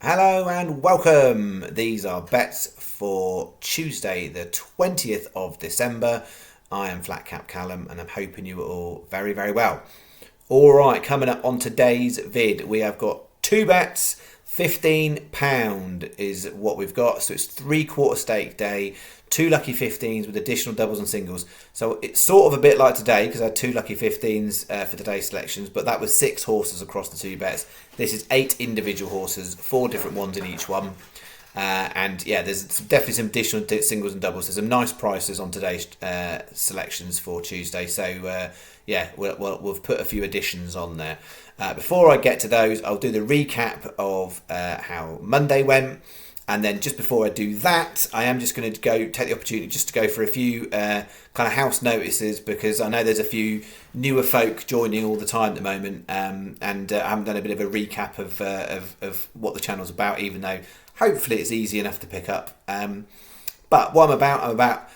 Hello and welcome. These are bets for Tuesday, the 20th of December. I am Flat Cap Callum and I'm hoping you are all very, very well. All right, coming up on today's vid, we have got two bets. £15 is what we've got. So it's 3/4 stake day, two lucky 15s with additional doubles and singles. So it's sort of a bit like today because I had two lucky 15s for today's selections, but that was 6 horses across the two bets. This is 8 individual horses, 4 different ones in each one. And yeah, there's definitely some additional singles and doubles. There's some nice prices on today's selections for Tuesday. So yeah, we've put a few additions on there. Before I get to those, I'll do the recap of how Monday went. And then just before I do that, I am just going to take the opportunity just to go for a few kind of house notices, because I know there's a few newer folk joining all the time at the moment, and I haven't done a bit of a recap of what the channel's about, even though hopefully it's easy enough to pick up. But what I'm about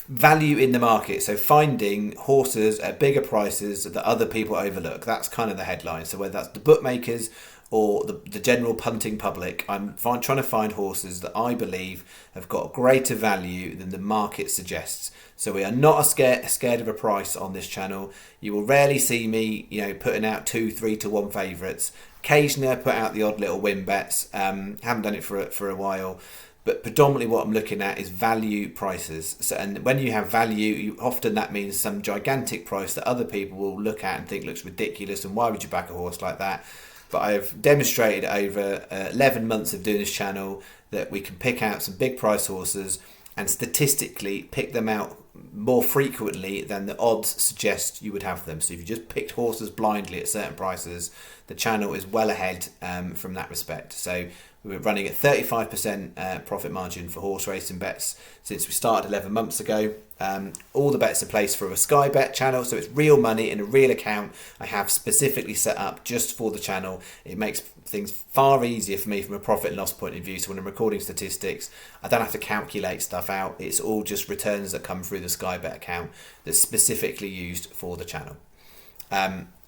value in the market, so finding horses at bigger prices that other people overlook. That's kind of the headline. So whether that's the bookmakers or the general punting public, I'm trying to find horses that I believe have got greater value than the market suggests. So we are not scared of a price on this channel. You will rarely see me, putting out 2, 3 to 1 favourites. Occasionally I put out the odd little win bets. Haven't done it for a while. But predominantly what I'm looking at is value prices. So, and when you have value, often that means some gigantic price that other people will look at and think looks ridiculous, and why would you back a horse like that? But I've demonstrated over 11 months of doing this channel that we can pick out some big price horses and statistically pick them out more frequently than the odds suggest you would have them. So if you just picked horses blindly at certain prices, the channel is well ahead from that respect. So we're running at 35% profit margin for horse racing bets since we started 11 months ago. All the bets are placed for a Sky Bet channel, so it's real money in a real account I have specifically set up just for the channel. It makes things far easier for me from a profit and loss point of view. So when I'm recording statistics, I don't have to calculate stuff out. It's all just returns that come through the Sky Bet account that's specifically used for the channel.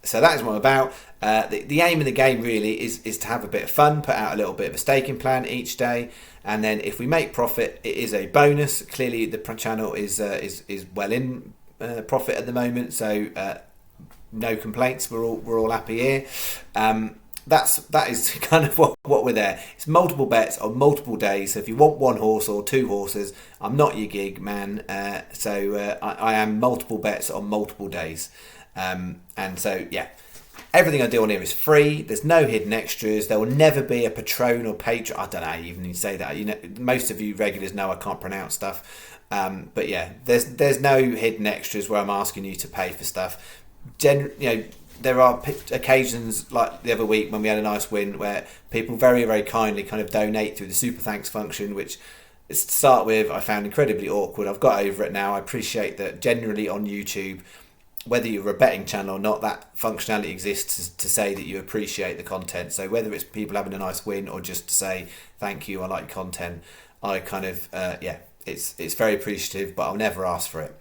So that is what I'm about. The aim of the game really is to have a bit of fun, put out a little bit of a staking plan each day, and then if we make profit, it is a bonus. Clearly, the channel is well in profit at the moment, so no complaints. We're all happy here. That is kind of what we're there. It's multiple bets on multiple days. So if you want one horse or two horses, I'm not your gig man. So I am multiple bets on multiple days. And so, yeah, everything I do on here is free. There's no hidden extras. There will never be a patron or patron. I don't know how you even need to say that. Most of you regulars know I can't pronounce stuff. But yeah, there's no hidden extras where I'm asking you to pay for stuff. There are occasions like the other week when we had a nice win where people very, very kindly kind of donate through the super thanks function, which to start with I found incredibly awkward. I've got over it now. I appreciate that generally on YouTube, whether you're a betting channel or not, that functionality exists to say that you appreciate the content. So whether it's people having a nice win or just to say thank you, I like your content, I kind of it's very appreciative, but I'll never ask for it.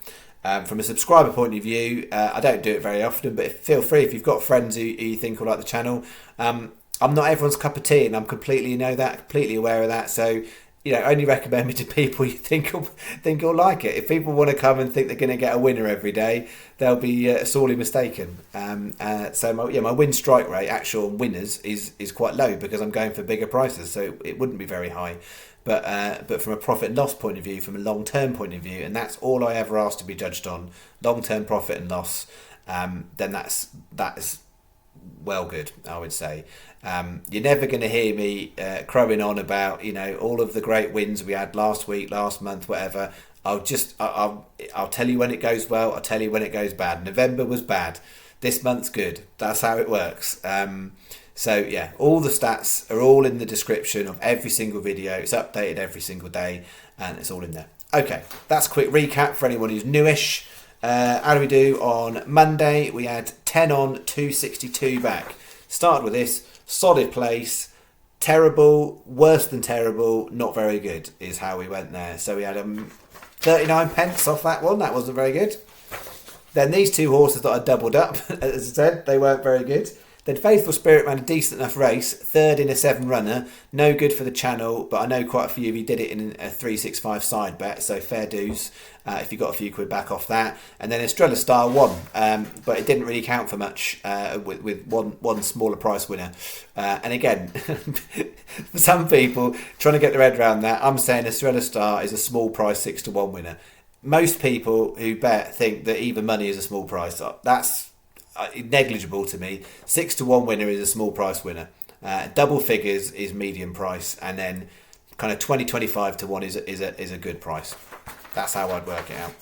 From a subscriber point of view, I don't do it very often, but feel free if you've got friends who you think will like the channel. I'm not everyone's cup of tea, and I'm completely aware of that. So only recommend me to people you think will like it. If people want to come and think they're going to get a winner every day, they'll be sorely mistaken. So my win strike rate, actual winners, is quite low because I'm going for bigger prices, so it wouldn't be very high. But from a profit and loss point of view, from a long-term point of view, and that's all I ever ask to be judged on, long-term profit and loss, then that is well good, I would say. You're never going to hear me crowing on about all of the great wins we had last week, last month, whatever. I'll tell you when it goes well. I'll tell you when it goes bad. November was bad. This month's good. That's how it works. So yeah, all the stats are all in the description of every single video. It's updated every single day, and it's all in there. Okay, that's a quick recap for anyone who's newish. How do we do on Monday? We had 10 on, 262 back. Started with this. Solid place, terrible, worse than terrible, not very good is how we went there. So we had 39 pence off that one. That wasn't very good. Then these two horses that I doubled up, as I said, they weren't very good. Then Faithful Spirit ran a decent enough race, third in a 7 runner. No good for the channel, but I know quite a few of you did it in a 365 side bet, so fair dues if you got a few quid back off that. And then Estrella Star won, but it didn't really count for much with one smaller price winner. And again, for some people trying to get their head around that, I'm saying Estrella Star is a small price 6-1 winner. Most people who bet think that even money is a small price. That's negligible to me. 6-1 winner is a small price winner. Double figures is medium price, and then kind of 20-25 to 1 is a good price. That's how I'd work it out.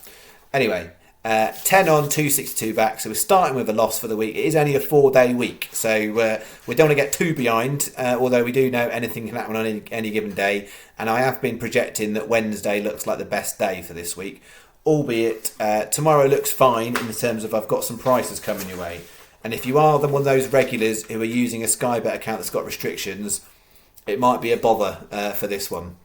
Anyway, 10 on, 262 back. So we're starting with a loss for the week. It is only a 4-day week, so we don't want to get too behind. Although we do know anything can happen on any given day, and I have been projecting that Wednesday looks like the best day for this week. Albeit tomorrow looks fine in terms of I've got some prices coming your way. And if you are one of those regulars who are using a Sky Bet account that's got restrictions, it might be a bother for this one.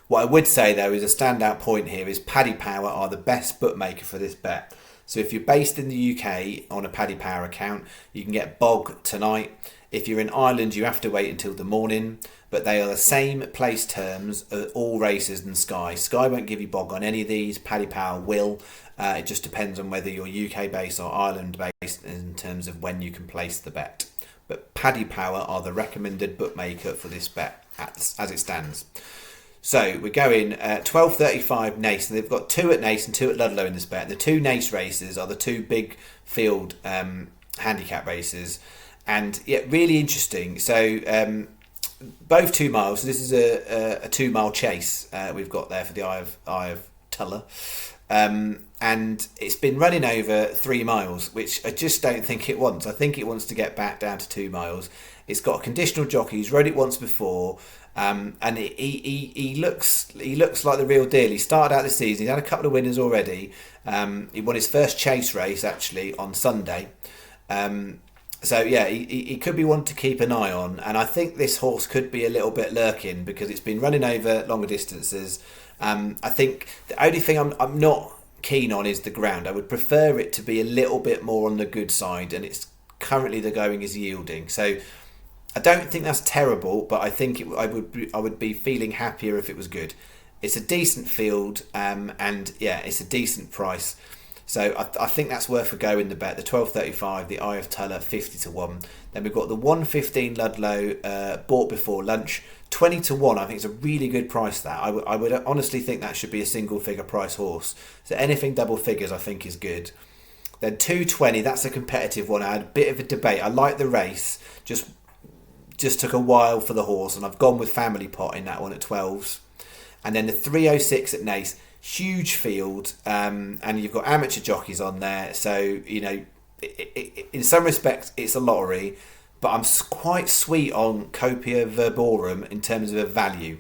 What I would say though is a standout point here is Paddy Power are the best bookmaker for this bet. So if you're based in the UK on a Paddy Power account, you can get Bog tonight. If you're in Ireland, you have to wait until the morning, but they are the same place terms at all races than Sky. Sky won't give you Bog on any of these. Paddy Power will. It just depends on whether you're UK based or Ireland based in terms of when you can place the bet. But Paddy Power are the recommended bookmaker for this bet as it stands. So we're going 12.35 Naas, and they've got 2 at Naas and 2 at Ludlow in this bet. The 2 Naas races are the 2 big field handicap races, and yeah, really interesting. So both 2 miles. So this is a 2 mile chase we've got there for the Eye of Tulla, and it's been running over 3 miles, which I just don't think it wants. I think it wants to get back down to 2 miles. It's got a conditional jockey. He's rode it once before. And he looks like the real deal. He started out the season. He had a couple of winners already. He won his first chase race actually on Sunday. So yeah, he could be one to keep an eye on. And I think this horse could be a little bit lurking because it's been running over longer distances. I think the only thing I'm not keen on is the ground. I would prefer it to be a little bit more on the good side, and it's currently the going is yielding. So I don't think that's terrible, but I think I would be feeling happier if it was good. It's a decent field, and yeah, it's a decent price. So I think that's worth a go in the bet. The 12.35, the Eye of Tulla 50-1. Then we've got the 1.15 Ludlow bought before lunch 20-1. I think it's a really good price. That I would honestly think that should be a single figure price horse. So anything double figures I think is good. Then 2.20, that's a competitive one. I had a bit of a debate. I like the race, just took a while for the horse, and I've gone with Family Pot in that one at 12s. And then the 3.06 at Naas, huge field, and you've got amateur jockeys on there, so you know in some respects it's a lottery, but I'm quite sweet on Copia Verborum in terms of a value.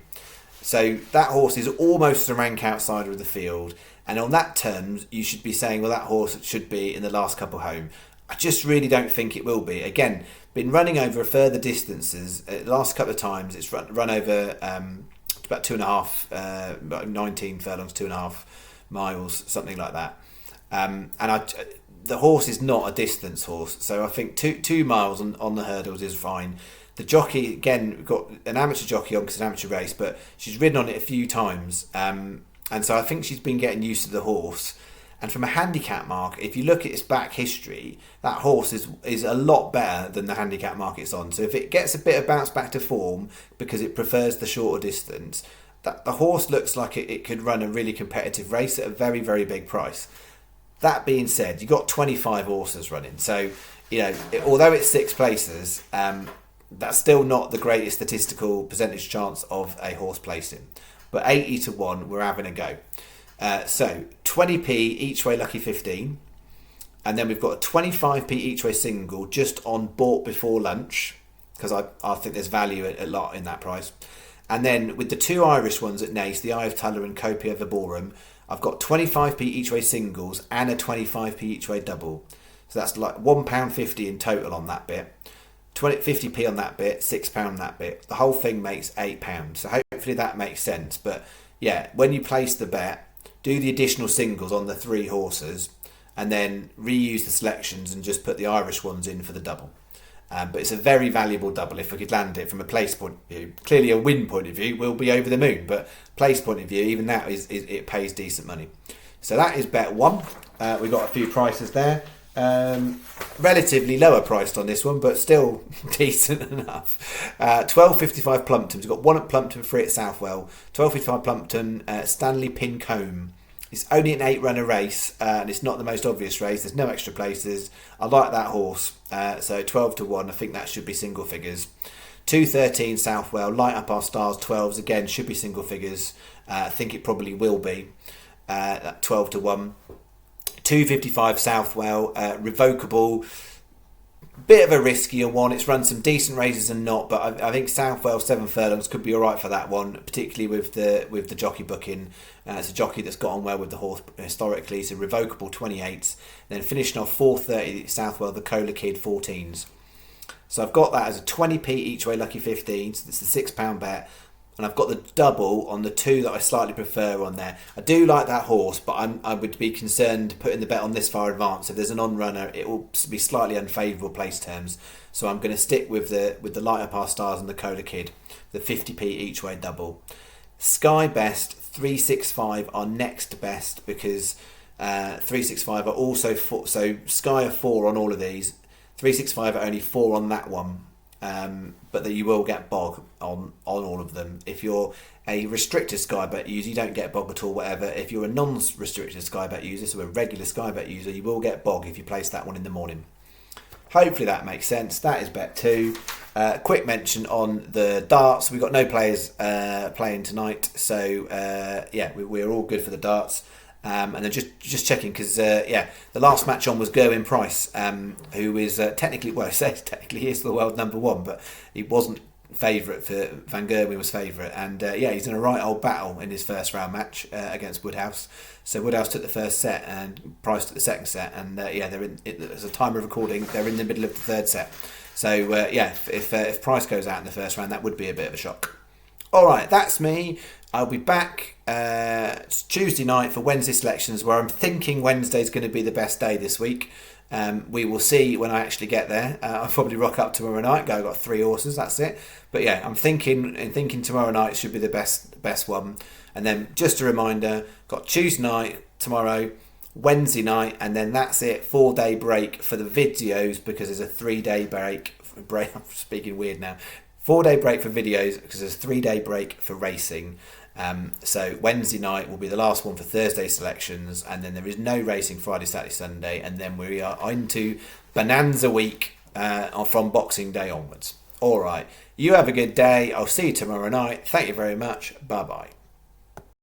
So that horse is almost the rank outsider of the field, and on that terms you should be saying, well, that horse should be in the last couple home. I just really don't think it will be. Again, been running over further distances. The last couple of times it's run over about 2.5, about 19 furlongs, 2.5 miles, something like that. And the horse is not a distance horse, so I think 2 miles on the hurdles is fine. The jockey, again, we've got an amateur jockey on because it's an amateur race, but she's ridden on it a few times, and so I think she's been getting used to the horse. And from a handicap mark, if you look at its back history, that horse is a lot better than the handicap mark it's on. So if it gets a bit of bounce back to form because it prefers the shorter distance, that the horse looks like it could run a really competitive race at a very, very big price. That being said, you've got 25 horses running. So, you know, although it's 6 places, that's still not the greatest statistical percentage chance of a horse placing. But 80-1, we're having a go. So 20p each way lucky 15, and then we've got a 25p each way single just on bought before lunch, because I think there's value a lot in that price. And then with the 2 Irish ones at Naas, the Eye of Tulla and Copia Verborum, I've got 25p each way singles and a 25p each way double. So that's like £1.50 in total on that bit. 50p on that bit, £6 on that bit. The whole thing makes £8. So hopefully that makes sense. But yeah, when you place the bet, do the additional singles on the 3 horses, and then reuse the selections and just put the Irish ones in for the double. But it's a very valuable double if we could land it from a place point of view. Clearly, a win point of view, we'll be over the moon. But place point of view, even that is it pays decent money. So that is bet one. We've got a few prices there. Relatively lower priced on this one, but still decent enough. 12.55 Plumpton. We've got one at Plumpton, 3 at Southwell. 12.55 Plumpton. Stanley Pincombe. It's only an 8-runner race, and it's not the most obvious race. There's no extra places. I like that horse. So 12 to 1. I think that should be single figures. 2.13 Southwell. Light up our stars. 12s again should be single figures. I think it probably will be. 12 to 1. 2.55 Southwell, revocable, bit of a riskier one. It's run some decent races and not, but I think Southwell 7 furlongs could be all right for that one, particularly with the jockey booking. It's a jockey that's got on well with the horse historically, so revocable 28s. Then finishing off 4.30 Southwell, the Cola Kid 14s. So I've got that as a 20p each way lucky 15, so it's the £6 bet. And I've got the double on the 2 that I slightly prefer on there. I do like that horse, but I would be concerned putting the bet on this far advance. If there's an on-runner, it will be slightly unfavourable place terms. So I'm going to stick with the Light Up Our Stars and the Cola Kid, the 50p each way double. Sky Best 365 are next best because 365 are also 4. So Sky are 4 on all of these. 365 are only 4 on that one. But that you will get bog on all of them. If you're a restricted Sky Bet user, you don't get bog at all, whatever. If you're a non-restricted Sky Bet user, so a regular Sky Bet user, you will get bog if you place that one in the morning. Hopefully that makes sense. That is bet 2. Quick mention on the darts. We've got no players playing tonight, so we're all good for the darts. And then just checking because the last match on was Gerwyn Price, who is technically he is the world number 1, but he wasn't favourite for Van Gerwen was favourite, and he's in a right old battle in his first round match against Woodhouse. So Woodhouse took the first set and Price took the second set, and they're in. As a time of recording, they're in the middle of the third set. So if Price goes out in the first round, that would be a bit of a shock. All right, that's me. I'll be back Tuesday night for Wednesday selections, where I'm thinking Wednesday's going to be the best day this week. We will see when I actually get there. I'll probably rock up tomorrow night. I've got 3 horses, that's it. But yeah, I'm thinking tomorrow night should be the best one. And then just a reminder, got Tuesday night tomorrow, Wednesday night, and then that's it. 4-day break for the videos because there's a 3-day break. I'm speaking weird now. 4-day break for videos because there's a 3-day break for racing. So Wednesday night will be the last one for Thursday selections, and then there is no racing Friday, Saturday, Sunday, and then we are into Bonanza Week from Boxing Day onwards. All right, you have a good day. I'll see you tomorrow night. Thank you very much. Bye bye.